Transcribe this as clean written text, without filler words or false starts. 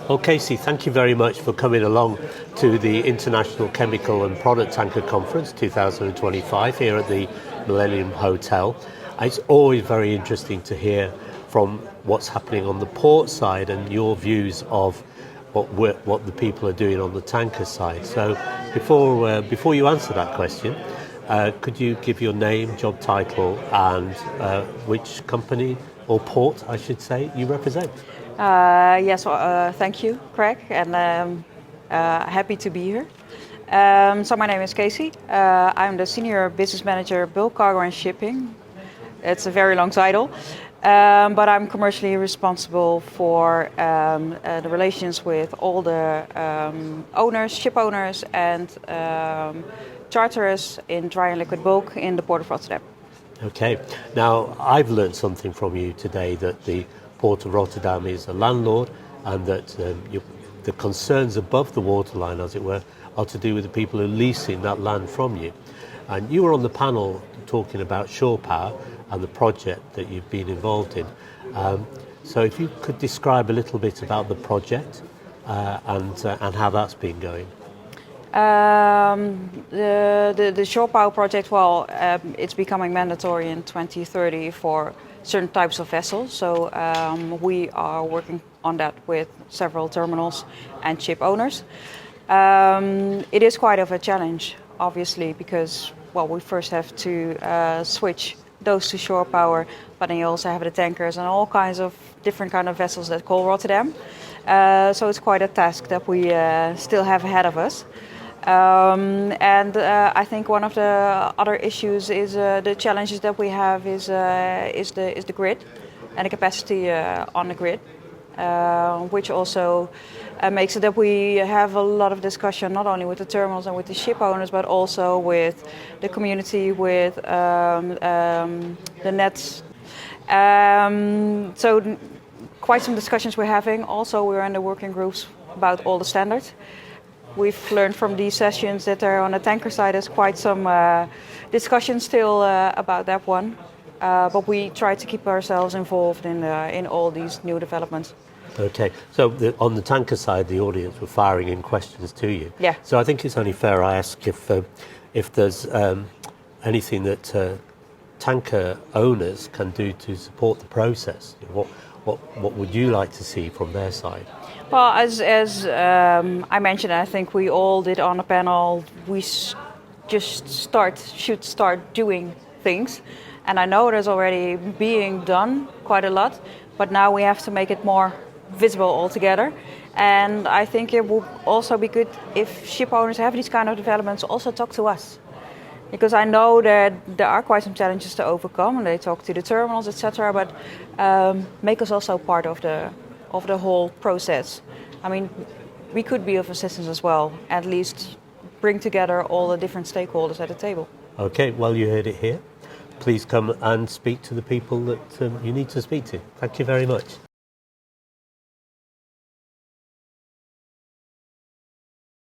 Well, Kesih, thank you very much for coming along to the International Chemical and Product Tanker Conference 2025 here at the Millennium Hotel. It's always very interesting to hear from what's happening on the port side and your views of what the people are doing on the tanker side. So before you answer that question, could you give your name, job title, and which company or port, I should say, you represent? Yes, thank you, Craig, and happy to be here. So my name is Kesih. I'm the Senior Business Manager, Bulk Cargo and Shipping. It's a very long title, but I'm commercially responsible for the relations with all the owners, ship owners, and charterers in dry and liquid bulk in the Port of Rotterdam. Okay. Now, I've learned something from you today, that the Port of Rotterdam is a landlord, and that the concerns above the waterline, as it were, are to do with the people who are leasing that land from you. And you were on the panel talking about shore power and the project that you've been involved in. So if you could describe a little bit about the project and how that's been going. The shore power project, it's becoming mandatory in 2030 for certain types of vessels. So we are working on that with several terminals and ship owners. It is quite of a challenge, obviously, because we first have to switch those to shore power, but then you also have the tankers and all kinds of different kind of vessels that call Rotterdam. So it's quite a task that we still have ahead of us. I think one of the other issues is the challenges that we have is the grid and the capacity on the grid, which also makes it that we have a lot of discussion not only with the terminals and with the ship owners, but also with the community, with the nets. So quite some discussions we're having. Also, we're in the working groups about all the standards. We've learned from these sessions that there on the tanker side is quite some discussion still about that one, but we try to keep ourselves involved in all these new developments. Okay, so on the tanker side, the audience were firing in questions to you. Yeah. So I think it's only fair I ask if there's anything that tanker owners can do to support the process. What would you like to see from their side? Well, as I mentioned, I think we all did on the panel, we should start doing things. And I know there's already being done quite a lot, but now we have to make it more visible altogether. And I think it will also be good if ship owners have these kind of developments also talk to us. Because I know that there are quite some challenges to overcome, and they talk to the terminals, etc. But make us also part of the whole process. I mean, we could be of assistance as well, at least bring together all the different stakeholders at the table. Okay, well, you heard it here. Please come and speak to the people that you need to speak to. Thank you very much.